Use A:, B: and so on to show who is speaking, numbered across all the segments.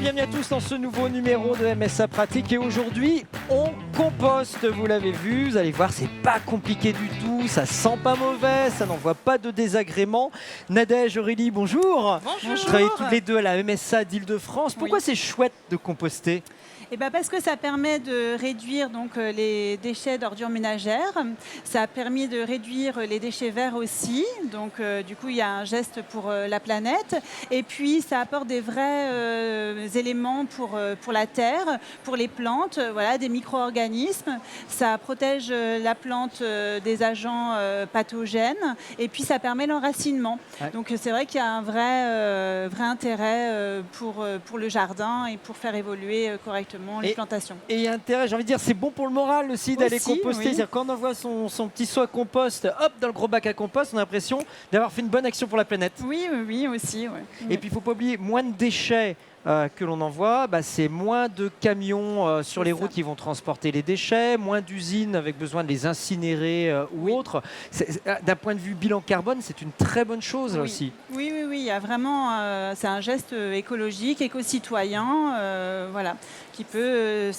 A: bienvenue à tous dans ce nouveau numéro de MSA Pratique. Et aujourd'hui, on composte, vous l'avez vu. Vous allez voir, c'est pas compliqué du tout. Ça sent pas mauvais, ça n'envoie pas de désagréments. Nadège, Aurélie, bonjour.
B: Bonjour.
A: Vous travaillez toutes les deux à la MSA d'Île-de-France. Pourquoi c'est chouette de composter ?
B: Parce que ça permet de réduire les déchets d'ordures ménagères. Ça a permis de réduire les déchets verts aussi. Donc, du coup, il y a un geste pour la planète. Et puis, ça apporte des vrais éléments pour la terre, pour les plantes, voilà, des micro-organismes. Ça protège la plante des agents pathogènes. Et puis, ça permet l'enracinement. Ouais. Donc, c'est vrai qu'il y a un vrai intérêt pour le jardin et pour faire évoluer correctement les plantations.
A: Et il y a intérêt, j'ai envie de dire, c'est bon pour le moral aussi d'aller composter. Oui. C'est-à-dire quand on envoie son petit seau à compost, hop, dans le gros bac à compost, on a l'impression d'avoir fait une bonne action pour la planète.
B: Oui, aussi. Ouais.
A: Et puis il ne faut pas oublier, moins de déchets que l'on envoie, c'est moins de camions sur les routes qui vont transporter les déchets, moins d'usines avec besoin de les incinérer ou autre. D'un point de vue bilan carbone, c'est une très bonne chose là aussi.
B: Oui, il y a vraiment, c'est un geste écologique, éco-citoyen, voilà, qui peut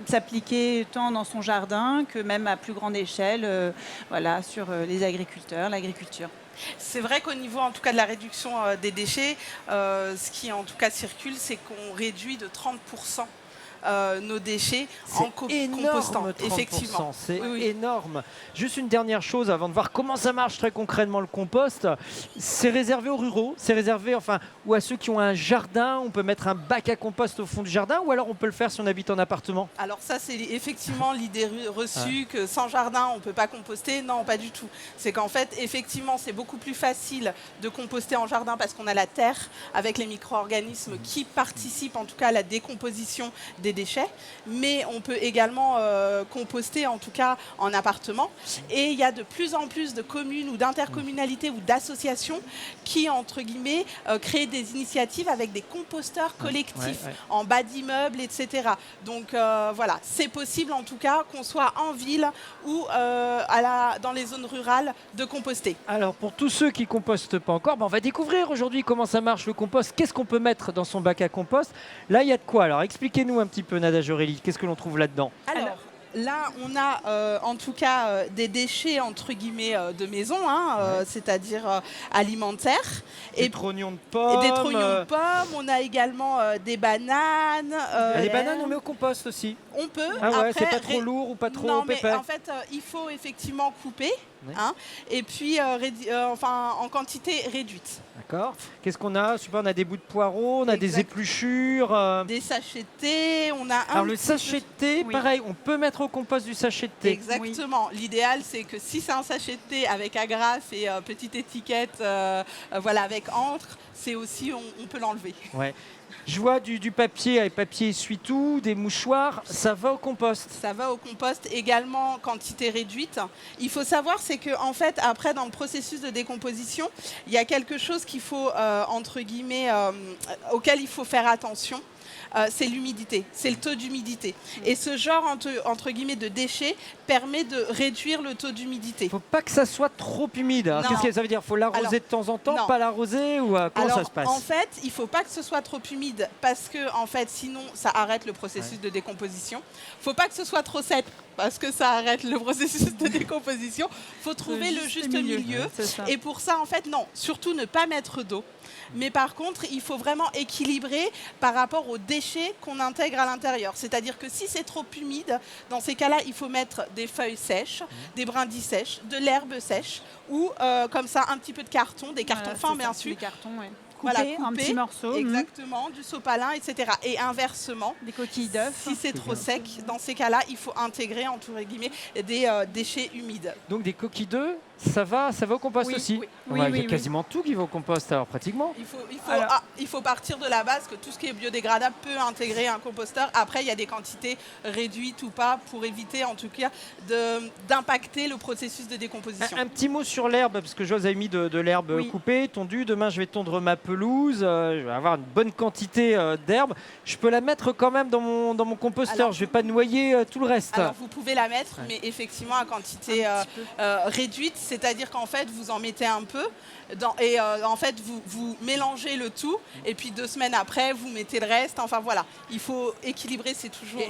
B: s'appliquer tant dans son jardin que même à plus grande échelle, voilà, sur les agriculteurs, l'agriculture.
C: C'est vrai qu'au niveau en tout cas de la réduction des déchets, ce qui en tout cas circule, c'est qu'on réduit de 30% nos déchets en compostant.
A: 30%,
C: effectivement.
A: C'est énorme. Juste une dernière chose avant de voir comment ça marche très concrètement le compost. C'est réservé aux ruraux, c'est réservé ou à ceux qui ont un jardin. On peut mettre un bac à compost au fond du jardin ou alors on peut le faire si on habite en appartement.
C: Alors ça c'est effectivement l'idée reçue que sans jardin on ne peut pas composter. Non, pas du tout. C'est qu'en fait effectivement c'est beaucoup plus facile de composter en jardin parce qu'on a la terre avec les micro-organismes qui participent en tout cas à la décomposition des déchets, mais on peut également composter en tout cas en appartement. Et il y a de plus en plus de communes ou d'intercommunalités ou d'associations qui, entre guillemets, créent des initiatives avec des composteurs collectifs en bas d'immeubles, etc. Donc voilà, c'est possible en tout cas qu'on soit en ville ou dans les zones rurales de composter.
A: Alors pour tous ceux qui ne compostent pas encore, on va découvrir aujourd'hui comment ça marche le compost. Qu'est-ce qu'on peut mettre dans son bac à compost? Là, il y a de quoi? Alors expliquez-nous un petit peu, Nadège, Aurélie, qu'est-ce que l'on trouve là-dedans?
C: Alors, là, on a en tout cas des déchets entre guillemets de maison, c'est-à-dire alimentaires.
A: Des trognons de pommes.
C: Des trognons de pommes. On a également des bananes.
A: Les bananes, on met au compost aussi.
C: On peut.
A: Ah ouais, après, c'est pas trop lourd ou pas trop pépère.
C: Mais en fait, il faut effectivement couper. Et puis en quantité réduite.
A: D'accord. Qu'est-ce qu'on a? Je sais pas, on a des bouts de poireaux, on a des épluchures.
C: Des sachets de thé, on a
A: Alors le sachet de thé, pareil, on peut mettre au compost du sachet de thé.
C: Exactement. L'idéal, c'est que si c'est un sachet de thé avec agrafe et petite étiquette avec encre, c'est aussi, on peut l'enlever.
A: Ouais. Je vois du papier avec papier essuie-tout, des mouchoirs, ça va au compost.
C: Ça va au compost également, quantité réduite. Il faut savoir, c'est qu'en fait, après, dans le processus de décomposition, il y a quelque chose qu'il faut, entre guillemets, auquel il faut faire attention. C'est l'humidité, c'est le taux d'humidité. Et ce genre, entre guillemets, de déchets permet de réduire le taux d'humidité.
A: Il ne faut pas que ça soit trop humide. Qu'est-ce que ça veut dire? Il faut l'arroser de temps en temps, pas l'arroser ou comment ça se passe?
C: En fait, il ne faut pas que ce soit trop humide parce que, en fait, sinon, ça arrête le processus de décomposition. Il ne faut pas que ce soit trop sec parce que ça arrête le processus de décomposition. Il faut trouver le juste milieu. Et pour ça, en fait, non, surtout ne pas mettre d'eau. Mais par contre, il faut vraiment équilibrer par rapport aux déchets qu'on intègre à l'intérieur. C'est-à-dire que si c'est trop humide, dans ces cas-là, il faut mettre des feuilles sèches, des brindilles sèches, de l'herbe sèche ou comme ça un petit peu de carton, des cartons fins bien sûr.
B: Des cartons,
C: coupé
B: en petits morceaux.
C: Exactement, du sopalin, etc. Et inversement,
B: des coquilles d'œufs.
C: Si c'est trop sec, dans ces cas-là, il faut intégrer, entre guillemets, des déchets humides.
A: Donc des coquilles d'œufs, ça va au compost aussi. Il y a quasiment tout qui va au compost, alors pratiquement.
C: Il faut partir de la base que tout ce qui est biodégradable peut intégrer un composteur. Après, il y a des quantités réduites ou pas pour éviter, en tout cas, d'impacter le processus de décomposition.
A: Un petit mot sur l'herbe, parce que Joss a mis de l'herbe coupée, tondue. Demain, je vais tondre ma pelouse. Je vais avoir une bonne quantité d'herbe. Je peux la mettre quand même dans mon composteur. Je ne vais pas noyer tout le reste.
C: Alors, vous pouvez la mettre, mais effectivement, à quantité réduite. c'est-à-dire qu'en fait, vous en mettez un peu et en fait, vous mélangez le tout et puis 2 semaines après, vous mettez le reste. Enfin voilà, il faut équilibrer, c'est toujours...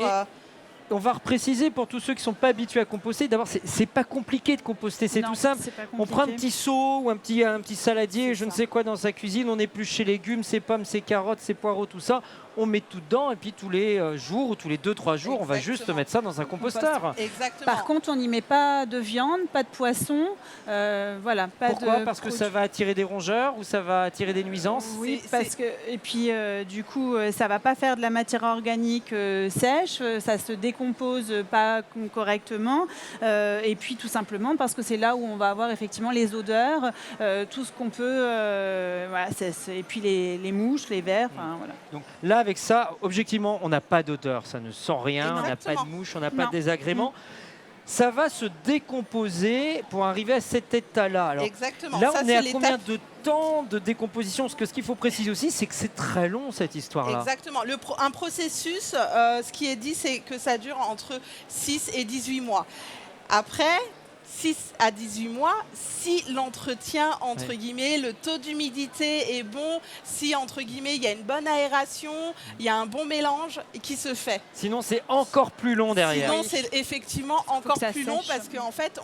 A: On va repréciser pour tous ceux qui ne sont pas habitués à composter. D'abord, c'est pas compliqué de composter, c'est
B: Non,
A: tout simple.
B: c'est pas
A: On prend un
B: compliqué.
A: petit seau ou un petit saladier,
B: C'est
A: je ne
B: ça.
A: sais quoi dans sa cuisine, on épluche ses légumes, ses pommes, ses carottes, ses poireaux, tout ça. On met tout dedans et puis tous les jours ou tous les 2-3 jours, on va juste
C: Exactement.
A: mettre ça dans un composteur.
C: Exactement.
B: Par contre, on n'y met pas de viande, pas de poisson. Voilà, pas
A: Pourquoi
B: de
A: Parce que
B: produits.
A: ça va attirer des rongeurs ou ça va attirer des nuisances?
B: Oui,
C: C'est-
B: parce que et puis du coup, ça va pas faire de la matière organique sèche, ça se décompose pas correctement, et puis tout simplement parce que c'est là où on va avoir effectivement les odeurs, tout ce qu'on peut, voilà, et puis les mouches, les vers, enfin voilà.
A: Donc là, avec ça, objectivement, on n'a pas d'odeur, ça ne sent rien, on n'a pas de
C: Exactement.
A: mouche, on n'a pas
B: Non.
A: de désagréments. Ça va se décomposer pour arriver à cet état-là. Alors,
C: Exactement.
A: là,
C: Ça,
A: on est
C: c'est
A: à combien
C: l'étape-
A: de temps de décomposition? Parce que ce qu'il faut préciser aussi, c'est que c'est très long, cette histoire-là.
C: Exactement. Un processus, ce qui est dit, c'est que ça dure entre 6 et 18 mois. Après 6 à 18 mois, si l'entretien, entre
A: Ouais.
C: guillemets, le taux d'humidité est bon, si, entre guillemets, il y a une bonne aération, il y a un bon mélange qui se fait.
A: Sinon, c'est encore plus long derrière.
C: Sinon, c'est effectivement encore
B: ça
C: plus long
B: sèche.
C: parce qu'en fait,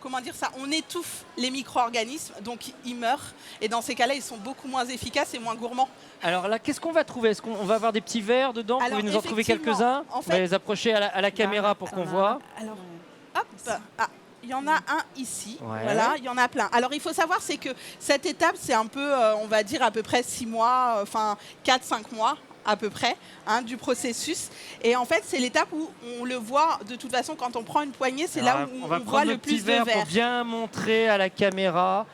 C: comment dire ça, on étouffe les micro-organismes, donc ils meurent. Et dans ces cas-là, ils sont beaucoup moins efficaces et moins gourmands.
A: Alors là, qu'est-ce qu'on va trouver? Est-ce qu'on va avoir des petits verres dedans? Vous
C: Alors,
A: pouvez nous en trouver
C: effectivement,
A: quelques-uns?
C: en
A: On va
C: fait-
A: les approcher à la caméra pour qu'on voit.
C: Alors, hop, ah, il y en a un ici.
A: Ouais.
C: Voilà, il y en a plein. Alors, il faut savoir, c'est que cette étape, c'est un peu, on va dire, à peu près 6 mois, enfin 4-5 mois à peu près, du processus. Et en fait, c'est l'étape où on le voit, de toute façon, quand on prend une poignée, c'est là
A: Alors,
C: où
A: on va
C: on voit
A: prendre
C: le
A: le petit
C: plus de
A: verre pour
C: verre.
A: bien montrer à la caméra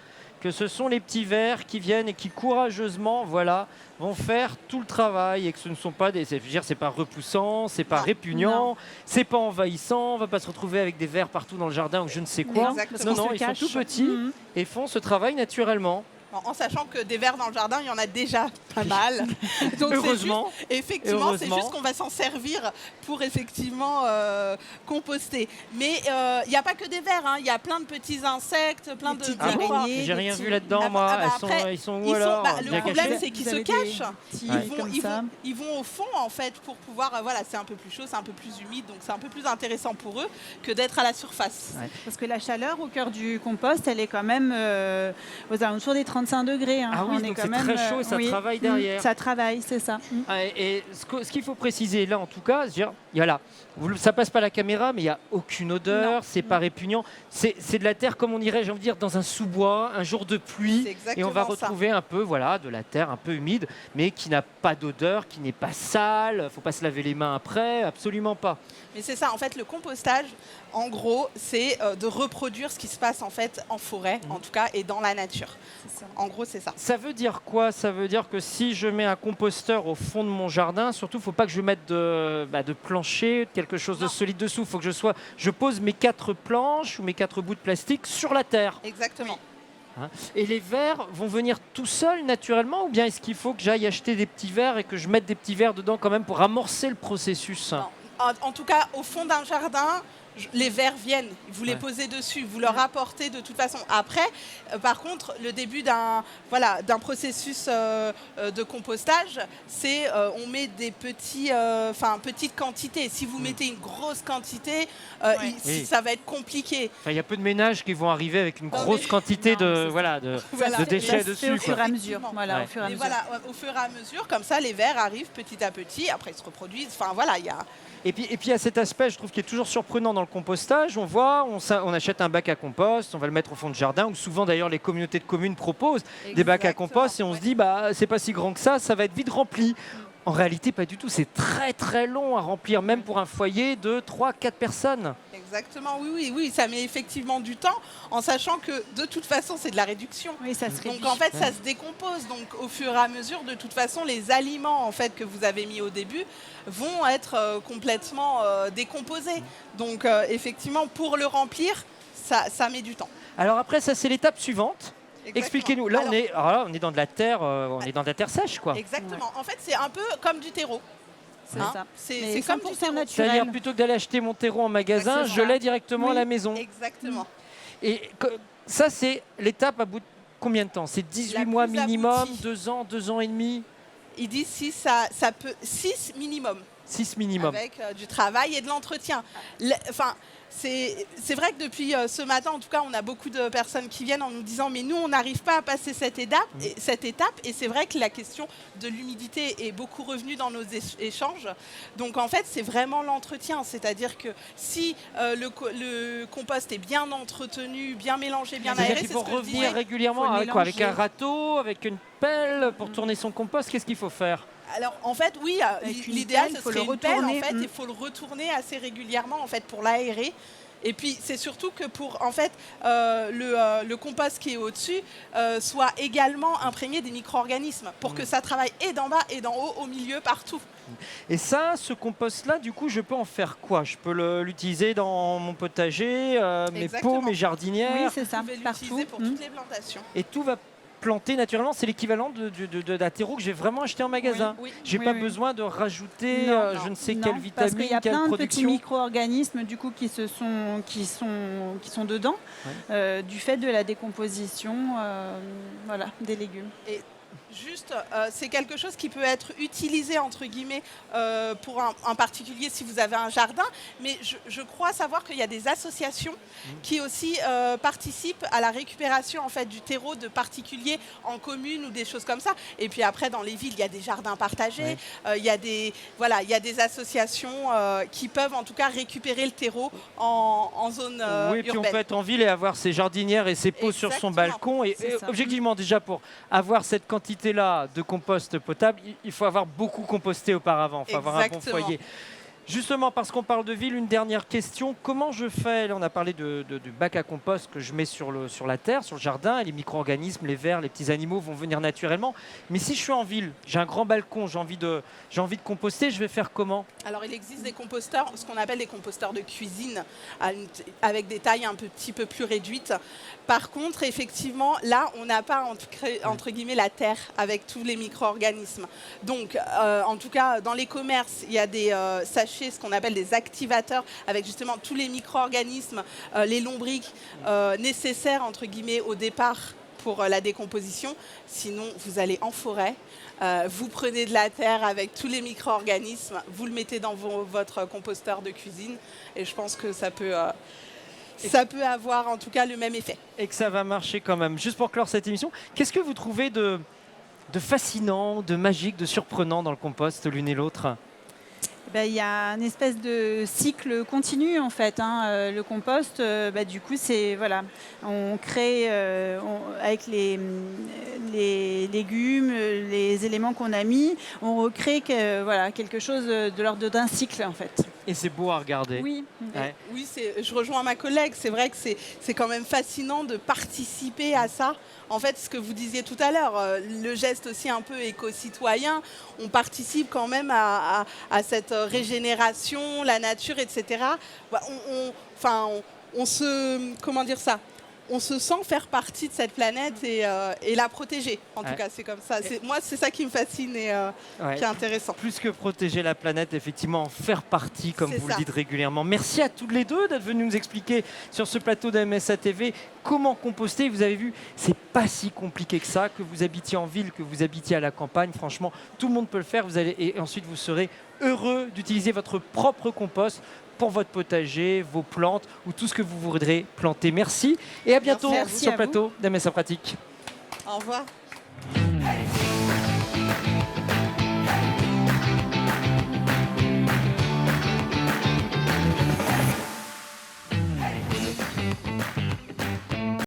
A: que ce sont les petits vers qui viennent et qui courageusement, voilà, vont faire tout le travail et que ce ne sont pas des, c'est pas repoussant, c'est pas
C: Non.
A: répugnant, c'est pas envahissant, on va pas se retrouver avec des vers partout dans le jardin ou je ne sais quoi.
C: Exactement.
A: Non, non,
B: se
A: ils sont
B: cachent.
A: tout petits
B: Mhm.
A: et font ce travail naturellement.
C: En sachant que des vers dans le jardin, il y en a déjà pas mal. Donc, c'est
A: Heureusement.
C: juste- effectivement, c'est
A: Heureusement.
C: juste qu'on va s'en servir pour effectivement composter. Mais il n'y a pas que des vers, il y a plein de petits insectes, plein
B: Des
C: de
B: petites
A: Ah bon
B: araignées,
A: J'ai
B: des
A: rien
B: petits-
A: vu là-dedans,
C: Ah bah-
A: moi.
C: ah bah après,
A: Ils sont où
C: Ils sont-
A: alors
C: le
A: Bien
C: problème,
A: cachés
C: c'est qu'ils
B: Vous
C: se
B: avez des
C: cachent.
B: petits
C: Ils vont,
B: comme
C: ils,
B: ça.
C: vont, ils vont au fond en fait pour pouvoir, voilà, c'est un peu plus chaud, c'est un peu plus humide, donc c'est un peu plus intéressant pour eux que d'être à la surface.
A: Ouais.
B: Parce que la chaleur au cœur du compost, elle est quand même aux alentours des 35 degrés.
A: Ah oui,
B: On est
A: donc
B: quand
A: c'est
B: même,
A: très chaud et ça
B: oui.
A: travaille derrière.
B: Ça travaille, c'est ça.
A: Ah, et ce qu'il faut préciser là, en tout cas, c'est dire, voilà, ça passe pas à la caméra, mais il n'y a aucune odeur,
B: Non.
A: c'est pas répugnant. C'est de la terre, comme on dirait, j'ai envie de dire, dans un sous-bois, un jour de
C: C'est
A: pluie,
C: exactement
A: et on va
C: ça.
A: retrouver un peu, voilà, de la terre un peu humide, mais qui n'a pas d'odeur, qui n'est pas sale. Faut pas se laver les mains après, absolument pas.
C: Mais c'est ça, en fait, le compostage, en gros, c'est de reproduire ce qui se passe en fait en forêt, en tout cas, et dans la nature. En gros, c'est ça.
A: Ça veut dire quoi? Ça veut dire que si je mets un composteur au fond de mon jardin, surtout, faut pas que je mette de plancher, quelque chose de
C: Non.
A: solide dessous. Faut que je pose mes 4 planches ou mes 4 bouts de plastique sur la terre.
C: Exactement.
A: Et les vers vont venir tout seuls naturellement, ou bien est-ce qu'il faut que j'aille acheter des petits vers et que je mette des petits vers dedans quand même pour amorcer le processus?
C: Non. En tout cas, au fond d'un jardin, les vers viennent, vous les
A: Ouais.
C: posez dessus, vous leur apportez de toute façon. Après, par contre, le début d'un processus de compostage, c'est on met des petites quantités. Si vous mettez une grosse quantité,
A: Oui.
C: ça va être compliqué.
A: Enfin, il y a peu de ménages qui vont arriver avec une
C: Non,
A: grosse
C: mais-
A: quantité
B: Non, mais
A: de,
B: c'est
A: voilà, de
C: Voilà.
A: déchets
B: Ça se fait au
A: dessus.
B: fur
A: quoi.
B: et à mesure.
C: Effectivement.
B: Voilà,
A: Ouais.
B: au fur et à
C: Et
B: mesure.
C: voilà, au fur et à mesure, comme ça, les vers arrivent petit à petit, après ils se reproduisent. Enfin voilà, il y a...
A: Et puis il y a cet aspect, je trouve, qui est toujours surprenant dans le compostage. On voit, on achète un bac à compost, on va le mettre au fond de jardin, ou souvent d'ailleurs les communautés de communes proposent des bacs à compost, et on se dit, bah c'est pas si grand que ça va être vite rempli. En réalité, pas du tout. C'est très très long à remplir, même pour un foyer de 3-4 personnes.
C: Exactement, oui, ça met effectivement du temps, en sachant que de toute façon, c'est de la réduction.
B: Oui, ça se réduit.
C: Donc en fait, ça se décompose. Donc au fur et à mesure, de toute façon, les aliments en fait que vous avez mis au début vont être complètement décomposés. Donc effectivement, pour le remplir, ça met du temps.
A: Alors après, ça c'est l'étape suivante.
C: Exactement.
A: Expliquez-nous. Là,
C: Alors,
A: on est dans de la terre, on est dans de la terre sèche, quoi.
C: exactement. En fait, c'est un peu comme du terreau.
B: C'est
C: Hein,
B: ça.
C: c'est
B: Mais
C: comme
B: 100%
C: du terreau.
B: naturel.
A: C'est-à-dire, plutôt que d'aller acheter mon terreau en magasin,
C: Exactement.
A: je l'ai directement à
B: Oui.
A: la maison.
C: Exactement.
A: Et Ça, c'est l'étape à bout de combien de temps? C'est 18
C: La
A: mois
C: plus
A: minimum,
C: aboutie.
A: 2 ans et demi?
C: Ils disent 6, ça peut 6 minimum.
A: 6 minimum.
C: Avec du travail et de l'entretien. Enfin, c'est vrai que depuis ce matin, en tout cas, on a beaucoup de personnes qui viennent en nous disant mais nous, on n'arrive pas à passer cette étape. Et c'est vrai que la question de l'humidité est beaucoup revenue dans nos échanges. Donc, en fait, c'est vraiment l'entretien. C'est-à-dire que si le compost est bien entretenu, bien mélangé, bien
A: C'est-à-dire
C: aéré,
A: qu'il
C: c'est
A: faut
C: ce que je
A: revenir
C: disais.
A: régulièrement
B: Faut le
A: avec quoi? Avec un
B: mélanger.
A: râteau, avec une pelle pour tourner son compost. Qu'est-ce qu'il faut faire?
C: Alors en fait oui,
B: Avec une
C: l'idéal
B: pelle,
C: ce
B: faut
C: serait
B: le
C: une pelle en
B: retourner,
C: fait,
B: mm.
C: il faut le retourner assez régulièrement en fait pour l'aérer. Et puis c'est surtout que pour en fait le compost qui est au-dessus soit également imprégné des micro-organismes pour que ça travaille et d'en bas et d'en haut, au milieu, partout.
A: Et ça, ce compost-là, du coup, je peux en faire quoi? Je peux l'utiliser dans mon potager, mes
C: Exactement.
A: pots, mes jardinières,
B: Oui, c'est
C: Vous
B: ça,
C: pouvez
B: partout.
C: l'utiliser pour toutes les plantations.
A: et tout va planter naturellement. C'est l'équivalent d'un terreau que j'ai vraiment acheté en magasin.
C: Oui.
A: J'ai
B: Oui,
A: pas
B: oui.
A: besoin de rajouter
B: Non,
A: je ne sais
B: Non,
A: quelle
B: parce qu'il y
A: vitamine,
B: a
A: quelle
B: plein de petits
A: production.
B: micro-organismes du coup qui sont dedans du fait de la décomposition voilà, des légumes.
C: Juste, c'est quelque chose qui peut être utilisé entre guillemets pour un particulier si vous avez un jardin, mais je crois savoir qu'il y a des associations qui aussi participent à la récupération en fait du terreau de particuliers en commune ou des choses comme ça. Et puis après dans les villes il y a des jardins partagés, il y a des associations qui peuvent en tout cas récupérer le terreau en zone
A: Oui, puis on
C: urbaine.
A: peut être en ville et avoir ses jardinières et ses pots sur son
C: Exactement.
A: balcon. Et
B: C'est ça.
A: objectivement, déjà, pour avoir cette quantité-là de compost potable, il faut avoir beaucoup composté auparavant. Il faut avoir un bon
C: Exactement.
A: foyer. Justement, parce qu'on parle de ville, une dernière question. Comment je fais? Là, on a parlé du bac à compost que je mets sur la terre, sur le jardin. Et les micro-organismes, les vers, les petits animaux vont venir naturellement. Mais si je suis en ville, j'ai un grand balcon, j'ai envie de composter, je vais faire comment?
C: Alors, il existe des composteurs, ce qu'on appelle des composteurs de cuisine, avec des tailles un petit peu plus réduites. Par contre, effectivement, là, on n'a pas, entre guillemets, la terre avec tous les micro-organismes. Donc, en tout cas, dans les commerces, il y a des sachets, ce qu'on appelle des activateurs, avec justement tous les micro-organismes, les lombrics nécessaires, entre guillemets, au départ pour la décomposition. Sinon, vous allez en forêt. Vous prenez de la terre avec tous les micro-organismes, vous le mettez dans votre composteur de cuisine et je pense que ça peut avoir en tout cas le même effet.
A: Et que ça va marcher quand même. Juste pour clore cette émission, qu'est-ce que vous trouvez de fascinant, de magique, de surprenant dans le compost, l'une et l'autre?
B: Il y a une espèce de cycle continu en fait. Le compost, du coup, c'est voilà, on crée avec les légumes, les éléments qu'on a mis, on recrée quelque chose de l'ordre d'un cycle en fait.
A: Et c'est beau à regarder.
B: Oui.
A: Ouais.
C: Oui, je rejoins ma collègue. C'est vrai que c'est quand même fascinant de participer à ça. En fait, ce que vous disiez tout à l'heure, le geste aussi un peu éco-citoyen, on participe quand même à cette régénération, la nature, etc. On se sent faire partie de cette planète et la protéger. En tout cas, c'est comme ça. Moi, c'est ça qui me fascine et qui est intéressant.
A: Plus que protéger la planète, effectivement, en faire partie, comme
C: C'est
A: vous
C: ça.
A: le dites régulièrement. Merci à toutes les deux d'être venues nous expliquer sur ce plateau d'AMSA TV comment composter. Vous avez vu, c'est pas si compliqué que ça, que vous habitiez en ville, que vous habitiez à la campagne. Franchement, tout le monde peut le faire. Et ensuite, vous serez heureux d'utiliser votre propre compost pour votre potager, vos plantes ou tout ce que vous voudrez planter. Merci et à bientôt
C: Merci
A: sur
B: à
A: le
B: vous.
A: plateau d'AMSA Pratique.
C: Au revoir.
D: Hey!